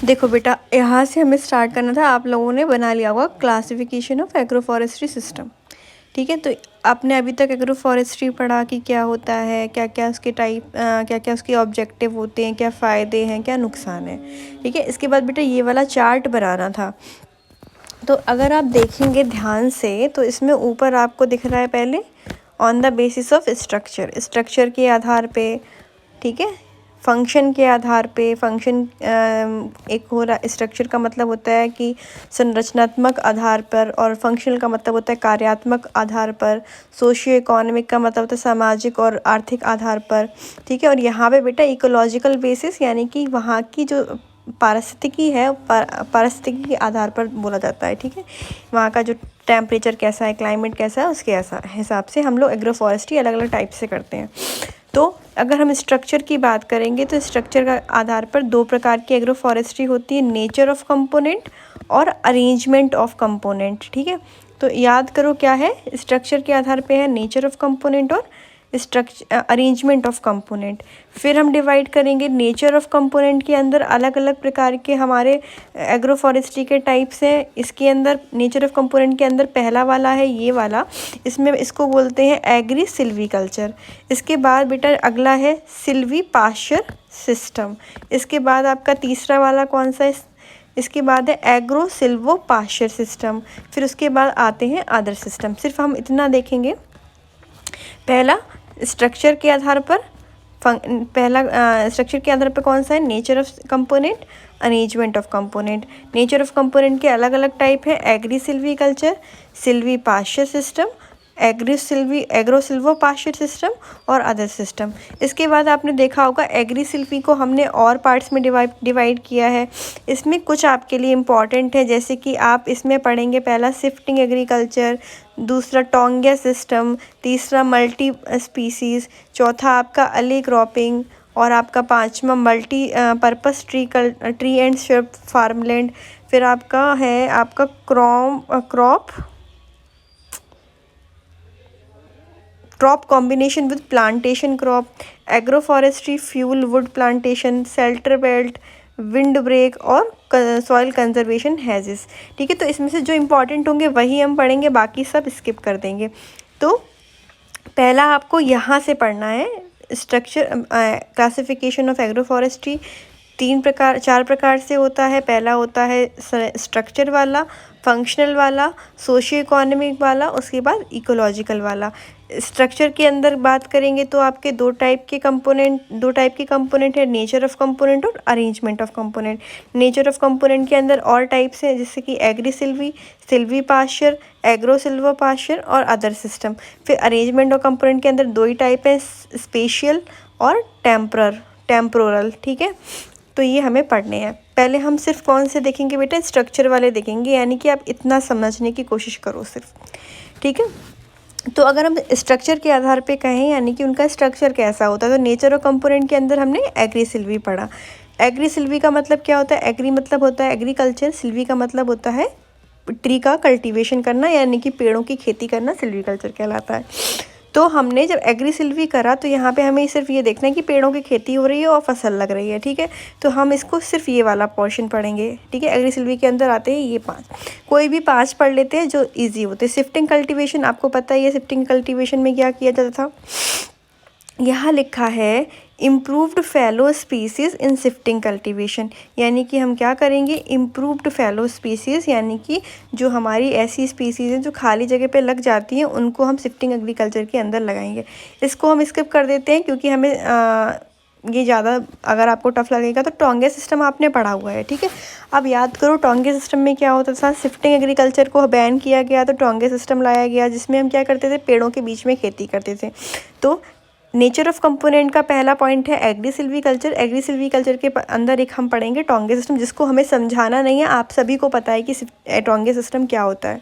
देखो बेटा, यहाँ से हमें स्टार्ट करना था। आप लोगों ने बना लिया होगा classification of agro forestry system, ठीक है। तो आपने अभी तक एग्रो फॉरेस्ट्री पढ़ा कि क्या होता है, क्या क्या उसके टाइप, क्या क्या उसके ऑब्जेक्टिव होते हैं, क्या फ़ायदे हैं, क्या नुकसान है, ठीक है। इसके बाद बेटा ये वाला चार्ट बनाना था। तो अगर आप देखेंगे ध्यान से तो इसमें ऊपर आपको दिख रहा है पहले on the basis of structure, structure के आधार पे, ठीक है। फंक्शन के आधार पे, फंक्शन एक हो रहा, स्ट्रक्चर का मतलब होता है कि संरचनात्मक आधार पर, और फंक्शनल का मतलब होता है कार्यात्मक आधार पर। सोशियो इकोनॉमिक का मतलब होता है सामाजिक और आर्थिक आधार पर, ठीक है। और यहाँ पे बेटा इकोलॉजिकल बेसिस यानी कि वहाँ की जो पारिस्थितिकी है, पारिस्थितिकी के आधार पर बोला जाता है, ठीक है। वहाँ का जो टेम्परेचर कैसा है, क्लाइमेट कैसा है, उसके ऐसा हिसाब से हम लोग एग्रो फॉरेस्ट्री अलग अलग टाइप से करते हैं। तो अगर हम स्ट्रक्चर की बात करेंगे तो स्ट्रक्चर का आधार पर दो प्रकार की एग्रो फॉरेस्ट्री होती है, नेचर ऑफ कंपोनेंट और अरेंजमेंट ऑफ कंपोनेंट, ठीक है। तो याद करो क्या है, स्ट्रक्चर के आधार पे है नेचर ऑफ कंपोनेंट और स्ट्रक्चर अरेंजमेंट ऑफ कंपोनेंट। फिर हम डिवाइड करेंगे नेचर ऑफ कंपोनेंट के अंदर अलग अलग प्रकार के हमारे एग्रो फॉरेस्ट्री के टाइप्स हैं। इसके अंदर नेचर ऑफ कंपोनेंट के अंदर पहला वाला है ये वाला, इसमें इसको बोलते हैं एग्री सिल्वीकल्चर। इसके बाद बेटा अगला है सिल्वी पास्चर सिस्टम। इसके बाद आपका तीसरा वाला कौन सा है, इसके बाद है एग्रो सिल्वो पास्चर सिस्टम। फिर उसके बाद आते हैं अदर सिस्टम। सिर्फ हम इतना देखेंगे, पहला स्ट्रक्चर के आधार पर, पहला स्ट्रक्चर के आधार पर कौन सा है, nature of component, arrangement of component. Nature of component के अलग अलग टाइप है, agri silviculture, silvi pasture system, agro silvo pasture system और अदर सिस्टम। इसके बाद आपने देखा होगा एग्री सिल्वी को हमने और पार्ट्स में डिवाइड किया है। इसमें कुछ आपके लिए इम्पॉर्टेंट है, जैसे कि आप इसमें पढ़ेंगे पहला शिफ्टिंग एग्रीकल्चर, दूसरा टोंगिया सिस्टम, तीसरा मल्टी स्पीसीज़, चौथा आपका अर्ली क्रॉपिंग, और आपका पांचवा multi purpose tree and shrub farmland. फिर आपका है आपका crop combination with plantation crop, agro forestry, fuel wood plantation, shelter belt, wind break और सॉइल कंजर्वेशन हैजेस, ठीक है। तो इसमें से जो इम्पोर्टेंट होंगे वही हम पढ़ेंगे, बाकी सब स्किप कर देंगे। तो पहला आपको यहाँ से पढ़ना है structure, classification of agro forestry चार प्रकार से होता है। पहला होता है स्ट्रक्चर वाला, फंक्शनल वाला, सोशियो इकोनॉमिक वाला, उसके बाद इकोलॉजिकल वाला। स्ट्रक्चर के अंदर बात करेंगे तो आपके दो टाइप के कंपोनेंट है, नेचर ऑफ कंपोनेंट और arrangement of component. Nature of component के अंदर और टाइप्स हैं, जैसे कि agri silvi, silvi pasture, agro silvo pasture और अदर सिस्टम। फिर अरेंजमेंट ऑफ कंपोनेंट के अंदर दो ही टाइप हैं, स्पेशियल और टेम्पोरल, ठीक है। तो ये हमें पढ़ने हैं। पहले हम सिर्फ कौन से देखेंगे बेटा, स्ट्रक्चर वाले देखेंगे, यानी कि आप इतना समझने की कोशिश करो सिर्फ, ठीक है। तो अगर हम स्ट्रक्चर के आधार पे कहें यानी कि उनका स्ट्रक्चर कैसा होता है, तो नेचर और कंपोनेंट के अंदर हमने एग्री सिल्वी पढ़ा। एग्री सिल्वी का मतलब क्या होता है, एग्री मतलब होता है एग्रीकल्चर, सिल्वी का मतलब होता है ट्री का कल्टीवेशन करना, यानी कि पेड़ों की खेती करना सिल्वीकल्चर कहलाता है। तो हमने जब एग्री सिल्वी करा तो यहाँ पे हमें सिर्फ ये देखना है कि पेड़ों की खेती हो रही है और फसल लग रही है, ठीक है। तो हम इसको सिर्फ ये वाला पोर्शन पढ़ेंगे, ठीक है। एग्री सिल्वी के अंदर आते हैं ये 5, कोई भी 5 पढ़ लेते हैं जो इजी होते हैं। शिफ्टिंग कल्टीवेशन आपको पता ही है, शिफ्टिंग कल्टीवेशन में क्या किया जाता था, यहाँ लिखा है improved fallow species in shifting cultivation, यानी कि हम क्या करेंगे, इम्प्रूव्ड फैलो स्पीसीज़, यानी कि जो हमारी ऐसी स्पीसीज़ हैं जो खाली जगह पे लग जाती हैं उनको हम शिफ्टिंग एग्रीकल्चर के अंदर लगाएंगे। इसको हम स्किप कर देते हैं क्योंकि हमें ये ज़्यादा अगर आपको टफ लगेगा। तो टोंगे सिस्टम आपने पढ़ा हुआ है, ठीक है। अब याद करो टोंगे सिस्टम में क्या होता था, शिफ्टिंग एग्रीकल्चर को बैन किया गया तो टोंगे सिस्टम लाया गया, जिसमें हम क्या करते थे, पेड़ों के बीच में खेती करते थे। तो नेचर ऑफ कंपोनेंट का पहला पॉइंट है एग्री सिल्वीकल्चर। एग्री सिल्वीकल्चर के अंदर एक हम पढ़ेंगे टोंगे सिस्टम, जिसको हमें समझाना नहीं है, आप सभी को पता है कि टोंगे सिस्टम क्या होता है।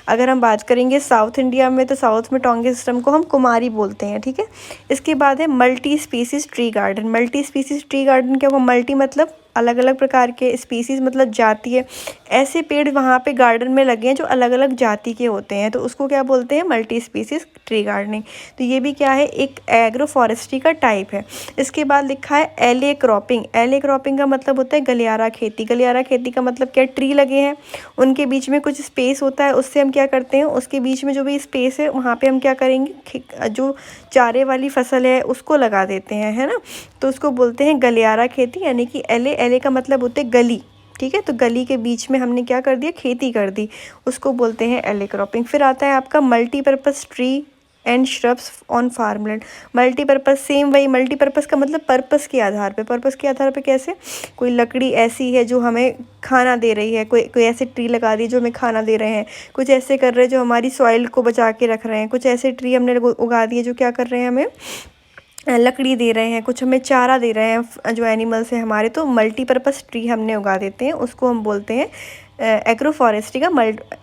अगर हम बात करेंगे साउथ इंडिया में, तो साउथ में टोंगे सिस्टम को हम कुमारी बोलते हैं, ठीक है। इसके बाद है multi species tree garden. Multi species tree garden क्या होगा, मल्टी मतलब अलग अलग प्रकार के, स्पीसीज़ मतलब जातीय, ऐसे पेड़ वहाँ पे गार्डन में लगे हैं जो अलग अलग जाति के होते हैं, तो उसको क्या बोलते हैं, मल्टी स्पीसीज ट्री गार्डनिंग। तो ये भी क्या है, एक एग्रो फॉरेस्ट्री का टाइप है। इसके बाद लिखा है एले क्रॉपिंग। एले क्रॉपिंग का मतलब होता है गलियारा खेती। गलियारा खेती का मतलब क्या, ट्री लगे हैं, उनके बीच में कुछ स्पेस होता है, उससे हम क्या करते हैं, उसके बीच में जो भी स्पेस है वहाँ पे हम क्या करेंगे, जो चारे वाली फसल है उसको लगा देते हैं, है ना। तो उसको बोलते हैं गलियारा खेती, यानी कि एले। एले का मतलब होते हैं गली, ठीक है। तो गली के बीच में हमने क्या कर दिया, खेती कर दी, उसको बोलते हैं एले क्रॉपिंग। फिर आता है आपका multipurpose tree and shrubs on farmland. Multipurpose, same वही, मल्टीपर्पज़ का मतलब पर्पस के आधार पे। पर्पस के आधार पे कैसे, कोई लकड़ी ऐसी है जो हमें खाना दे रही है, कोई ऐसे ट्री लगा दी जो हमें खाना दे रहे हैं, कुछ ऐसे कर रहे हैं जो हमारी सॉइल को बचा के रख रहे हैं, कुछ ऐसे ट्री हमने उगा दिए जो क्या कर रहे हैं, हमें लकड़ी दे रहे हैं, कुछ हमें चारा दे रहे हैं जो एनिमल्स हैं हमारे। तो मल्टीपर्पज़ ट्री हमने उगा देते हैं, उसको हम बोलते हैं एग्रो फॉरेस्ट्री का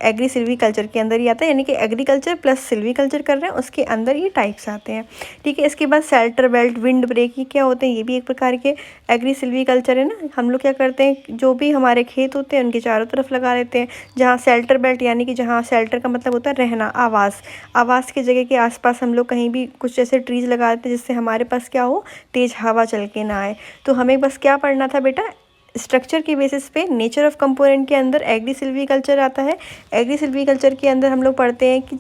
एग्री सिल्वीकल्चर के अंदर ही आता है, यानी कि एग्रीकल्चर प्लस सिल्वीकल्चर कर रहे हैं, उसके अंदर ये टाइप्स आते हैं, ठीक है। इसके बाद शेल्टर बेल्ट, विंड ब्रेक, ये क्या होते हैं, ये भी एक प्रकार के एग्री सिल्वीकल्चर है ना। हम लोग क्या करते हैं, जो भी हमारे खेत होते हैं उनके चारों तरफ लगा देते हैं, जहाँ शेल्टर बेल्ट, यानी कि जहाँ शेल्टर का मतलब होता है रहना, आवास, आवास की जगह के आसपास हम लोग कहीं भी कुछ ऐसे ट्रीज़ लगा देते हैं जिससे हमारे पास क्या हो, तेज़ हवा चल के ना आए। तो हमें बस क्या पढ़ना था बेटा, स्ट्रक्चर के बेसिस पे नेचर ऑफ कंपोनेंट के अंदर एग्री सिल्वीकल्चर आता है। एग्री सिल्वीकल्चर के अंदर हम लोग पढ़ते हैं कि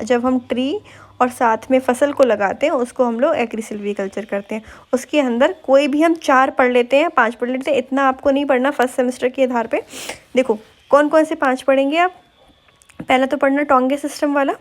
जब हम ट्री और साथ में फसल को लगाते हैं उसको हम लोग एग्री सिल्वीकल्चर करते हैं। उसके अंदर कोई भी हम 4 पढ़ लेते हैं, 5 पढ़ लेते हैं, इतना आपको नहीं पढ़ना फर्स्ट सेमेस्टर के आधार पे। देखो कौन कौन से 5 पढ़ेंगे आप। पहला तो पढ़ना टोंगे सिस्टम वाला,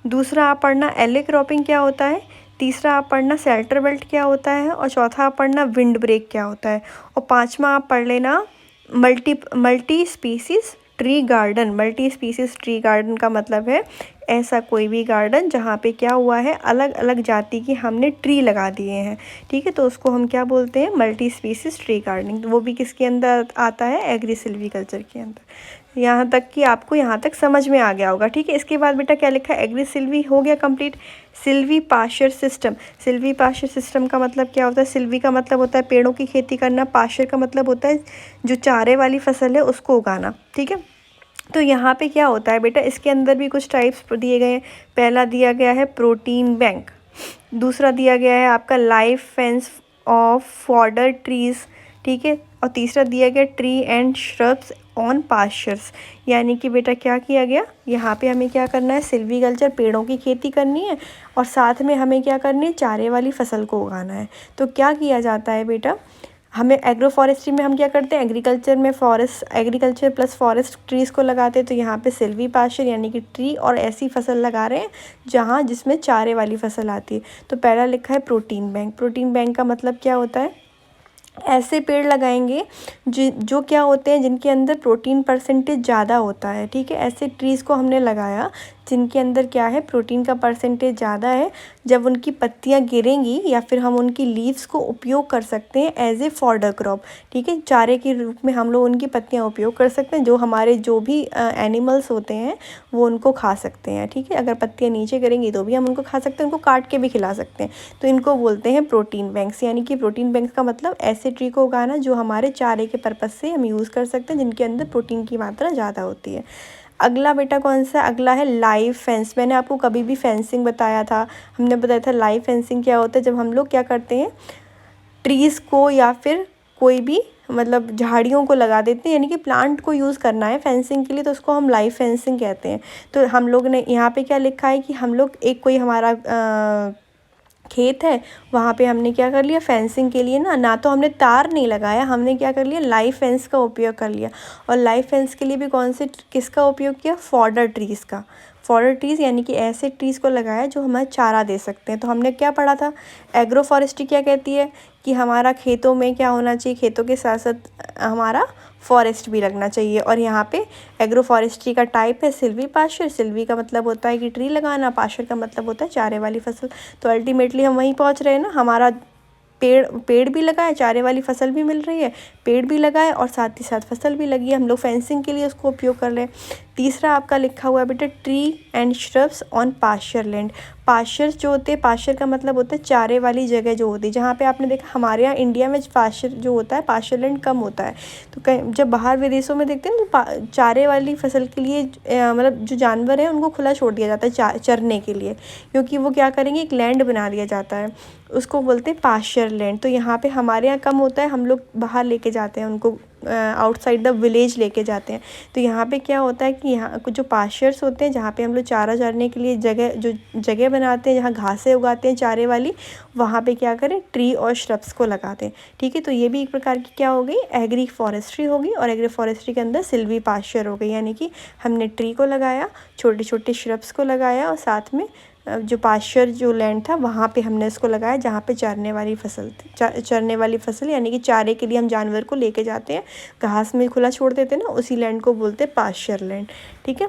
दूसरा आप पढ़ना एले क्रॉपिंग क्या होता है, तीसरा आप पढ़ना शेल्टर बेल्ट क्या होता है, और चौथा आप पढ़ना विंड ब्रेक क्या होता है, और पांचवा आप पढ़ लेना multi species tree garden. Multi species tree garden का मतलब है ऐसा कोई भी गार्डन जहाँ पे क्या हुआ है, अलग अलग जाति की हमने ट्री लगा दिए हैं, ठीक है। तो उसको हम क्या बोलते हैं, मल्टी स्पीसीज ट्री गार्डनिंग। वो भी किसके अंदर आता है, एग्री सिल्वीकल्चर के अंदर। यहाँ तक कि आपको यहाँ तक समझ में आ गया होगा, ठीक है। इसके बाद बेटा क्या लिखा है, एग्री सिल्वी हो गया complete. Silvi Pasteur system. Silvi Pasteur system का मतलब क्या होता है, सिल्वी का मतलब होता है पेड़ों की खेती करना, पाश्चर का मतलब होता है जो चारे वाली फसल है उसको उगाना, ठीक है। तो यहाँ पे क्या होता है बेटा, इसके अंदर भी कुछ टाइप्स दिए गए हैं। पहला दिया गया है प्रोटीन बैंक, दूसरा दिया गया है आपका life fence of fodder trees, ठीक है, और तीसरा दिया गया tree and shrubs on pastures. यानी कि बेटा क्या किया गया, यहाँ पे हमें क्या करना है, सिल्वीकल्चर, पेड़ों की खेती करनी है, और साथ में हमें क्या करनी है, चारे वाली फसल को उगाना है। तो क्या किया जाता है बेटा, हमें एग्रो फॉरेस्ट्री में हम क्या करते हैं, एग्रीकल्चर में forest, agriculture plus forest trees को लगाते हैं। तो यहाँ पे सिल्वी पाश्चर यानी कि ट्री और ऐसी फसल लगा रहे हैं जहाँ जिसमें चारे वाली फसल आती है। तो पहला लिखा है प्रोटीन बैंक। प्रोटीन बैंक का मतलब क्या होता है, ऐसे पेड़ लगाएंगे जो क्या होते हैं, जिनके अंदर प्रोटीन परसेंटेज ज़्यादा होता है, ठीक है। ऐसे ट्रीज़ को हमने लगाया जिनके अंदर क्या है, प्रोटीन का परसेंटेज ज़्यादा है। जब उनकी पत्तियां गिरेंगी या फिर हम उनकी लीव्स को उपयोग कर सकते हैं एज ए फॉडर क्रॉप, ठीक है। चारे के रूप में हम लोग उनकी पत्तियां उपयोग कर सकते हैं, जो हमारे जो भी एनिमल्स होते हैं वो उनको खा सकते हैं, ठीक है। अगर पत्तियां नीचे गिरेंगी तो भी हम उनको खा सकते हैं, उनको काट के भी खिला सकते हैं। तो इनको बोलते हैं प्रोटीन बैंक्स। यानी कि प्रोटीन बैंक्स का मतलब ऐसे ट्री को उगाना जो हमारे चारे के पर्पज़ से हम यूज़ कर सकते हैं, जिनके अंदर प्रोटीन की मात्रा ज़्यादा होती है। अगला बेटा कौन सा, अगला है लाइव फेंस। मैंने आपको कभी भी फेंसिंग बताया था, हमने बताया था लाइव फेंसिंग क्या होता है, जब हम लोग क्या करते हैं, ट्रीज़ को या फिर कोई भी मतलब झाड़ियों को लगा देते हैं, यानी कि प्लांट को यूज़ करना है फेंसिंग के लिए, तो उसको हम लाइव फेंसिंग कहते हैं। तो हम लोग ने यहाँ पे क्या लिखा है कि हम लोग एक कोई हमारा खेत है, वहाँ पे हमने क्या कर लिया, फेंसिंग के लिए ना तो हमने तार नहीं लगाया, हमने क्या कर लिया, लाइव फेंस का उपयोग कर लिया। और लाइव फेंस के लिए भी कौन से किसका उपयोग किया, फॉडर ट्रीज़ का। फॉडर ट्रीज़ यानी कि ऐसे ट्रीज़ को लगाया जो हमें चारा दे सकते हैं। तो हमने क्या पढ़ा था, एग्रो फॉरेस्ट्री क्या कहती है कि हमारा खेतों में क्या होना चाहिए, खेतों के साथ साथ हमारा फॉरेस्ट भी लगना चाहिए। और यहाँ पे एग्रो फॉरेस्ट्री का टाइप है सिल्वी पाश्चर। सिल्वी का मतलब होता है कि ट्री लगाना, पाश्चर का मतलब होता है चारे वाली फसल। तो अल्टीमेटली हम वहीं पहुँच रहे हैं ना, हमारा पेड़ भी लगा है, चारे वाली फसल भी मिल रही है, पेड़ भी लगा है और साथ ही साथ फसल भी लगी है, हम लोग फेंसिंग के लिए उसको उपयोग कर रहे हैं। तीसरा आपका लिखा हुआ है बेटा tree and shrubs on pasture land. Pasture जो होते हैं, पास्चर का मतलब होता है चारे वाली जगह जो होती है, जहाँ पे आपने देखा हमारे यहाँ इंडिया में पास्चर जो होता है, पास्चर लैंड कम होता है। तो कहीं जब बाहर विदेशों में देखते हैं तो चारे वाली फसल के लिए मतलब जो जानवर हैं उनको खुला छोड़ दिया जाता है चरने के लिए, क्योंकि वो क्या करेंगे, एक लैंड बना दिया जाता है, उसको बोलते हैं पास्चर लैंड। तो यहाँ पे हमारे यहाँ कम होता है, हम लोग बाहर लेके जाते हैं उनको, आउटसाइड द विलेज लेके जाते हैं। तो यहाँ पे क्या होता है कि यहाँ कुछ जो पास्चर्स होते हैं जहाँ पे हम लोग चारा चरने के लिए जगह बनाते हैं, जहाँ घासें उगाते हैं चारे वाली, वहाँ पे क्या करें, ट्री और श्रब्स को लगाते हैं। ठीक है, तो ये भी एक प्रकार की क्या हो गई, एग्री फॉरेस्ट्री होगी। और एग्री फॉरेस्ट्री के अंदर सिल्वी पास्चर हो गई, यानी कि हमने ट्री को लगाया, छोटे छोटे श्रब्स को लगाया, और साथ में जो पास्चर जो लैंड था वहाँ पे हमने इसको लगाया जहाँ पे चरने वाली फसल थी, चरने वाली फसल यानी कि चारे के लिए हम जानवर को लेके जाते हैं, घास में खुला छोड़ देते हैं ना, उसी लैंड को बोलते हैं पास्चर लैंड। ठीक है,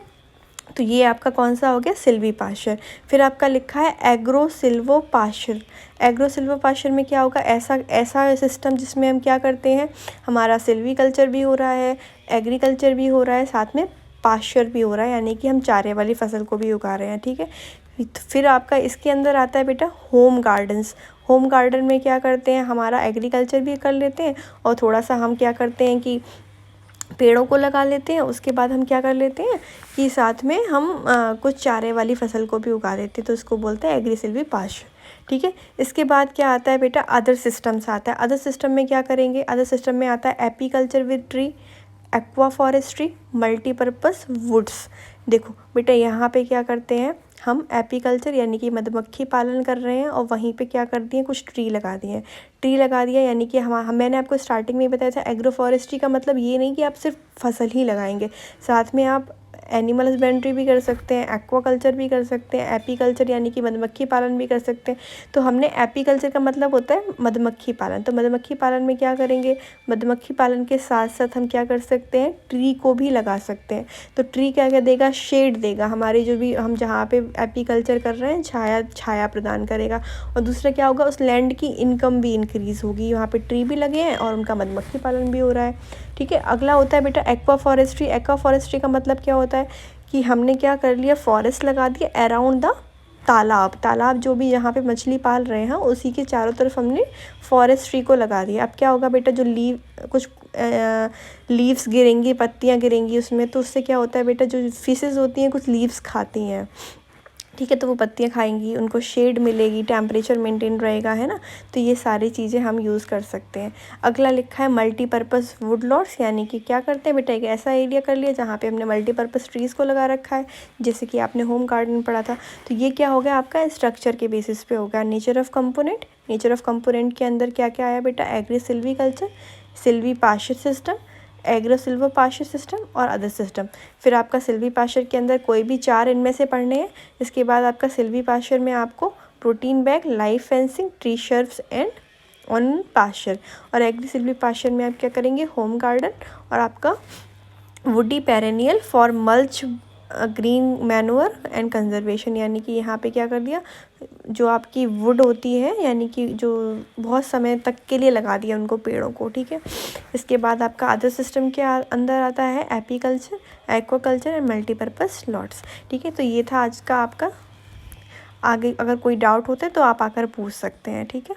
तो ये आपका कौन सा हो गया, सिल्वी पास्चर। फिर आपका लिखा है agro silvo pasture. Agro silvo pasture में क्या होगा, ऐसा सिस्टम जिसमें हम क्या करते हैं, हमारा सिल्वी कल्चर भी हो रहा है, एग्रीकल्चर भी हो रहा है, साथ में पास्चर भी हो रहा है, यानी कि हम चारे वाली फसल को भी उगा रहे हैं। ठीक है, फिर आपका इसके अंदर आता है बेटा होम गार्डन्स। होम गार्डन में क्या करते हैं, हमारा एग्रीकल्चर भी कर लेते हैं और थोड़ा सा हम क्या करते हैं कि पेड़ों को लगा लेते हैं। उसके बाद हम क्या कर लेते हैं कि साथ में हम कुछ चारे वाली फसल को भी उगा देते हैं, तो इसको बोलते हैं एग्री सिल्वी पास्चर। ठीक है, इसके बाद क्या आता है बेटा, अदर सिस्टम्स आता है। अदर सिस्टम में क्या करेंगे, अदर सिस्टम में आता है apiculture with tree, aqua forestry, multipurpose woods. देखो बेटा यहाँ पे क्या करते हैं, हम एपीकल्चर यानी कि मधुमक्खी पालन कर रहे हैं और वहीं पे क्या कर दिए, कुछ ट्री लगा दिए हैं। ट्री लगा दिया यानी कि मैंने आपको स्टार्टिंग में बताया था एग्रो फॉरेस्ट्री का मतलब ये नहीं कि आप सिर्फ फसल ही लगाएंगे, साथ में आप एनिमल हस्बेंड्री भी कर सकते हैं, एक्वाकल्चर भी कर सकते हैं, एपीकल्चर यानी कि मधुमक्खी पालन भी कर सकते हैं। तो हमने एपीकल्चर का मतलब होता है मधुमक्खी पालन, तो मधुमक्खी पालन में क्या करेंगे, मधुमक्खी पालन के साथ साथ हम क्या कर सकते हैं, ट्री को भी लगा सकते हैं। तो ट्री क्या क्या देगा, शेड देगा, हमारे जो भी हम जहाँ पे एपीकल्चर कर रहे हैं छाया प्रदान करेगा। और दूसरा क्या होगा, उस लैंड की इनकम भी इंक्रीज़ होगी, वहाँ पे ट्री भी लगे हैं और उनका मधुमक्खी पालन भी हो रहा है। ठीक है, अगला होता है बेटा एक्वा फॉरेस्ट्री। एक्वा फॉरेस्ट्री का मतलब क्या होता है कि हमने क्या कर लिया, फॉरेस्ट लगा दिया अराउंड द तालाब जो भी यहाँ पे मछली पाल रहे हैं उसी के चारों तरफ हमने फॉरेस्ट्री को लगा दिया। अब क्या होगा बेटा, जो कुछ लीव्स गिरेंगी, पत्तियाँ गिरेंगी उसमें, तो उससे क्या होता है बेटा, जो फिशेस होती हैं कुछ लीव्स खाती हैं। ठीक है, तो वो पत्तियाँ खाएंगी, उनको शेड मिलेगी, टेम्परेचर मेंटेन रहेगा, है ना। तो ये सारी चीज़ें हम यूज़ कर सकते हैं। अगला लिखा है मल्टीपर्पज़ वुड लॉट्स, यानी कि क्या करते हैं बेटा, एक ऐसा एरिया कर लिया जहाँ पे हमने मल्टीपर्पज़ ट्रीज़ को लगा रखा है, जैसे कि आपने होम गार्डन पढ़ा था। तो ये क्या हो गया आपका, स्ट्रक्चर के बेसिस पे हो गया। Nature of component, nature of component के अंदर क्या क्या आया बेटा, agri silvi culture, silvi pasture system, agro silver pasture system और अदर सिस्टम। फिर आपका सिल्वी पास्चर के अंदर कोई भी 4 इनमें से पढ़ने हैं। इसके बाद आपका सिल्वी पास्चर में आपको protein bag, live fencing, tree shrubs and on pasture. और एग्री सिल्वी पास्चर में आप क्या करेंगे, होम गार्डन और आपका woody perennial for mulch, green manure and conservation, यानी कि यहाँ पे क्या कर दिया, जो आपकी वुड होती है यानी कि जो बहुत समय तक के लिए लगा दिया उनको पेड़ों को। ठीक है, इसके बाद आपका अदर सिस्टम के अंदर आता है apiculture, aquaculture and multipurpose lots. ठीक है, तो ये था आज का आपका। आगे अगर कोई डाउट होता है तो आप आकर पूछ सकते हैं। ठीक है।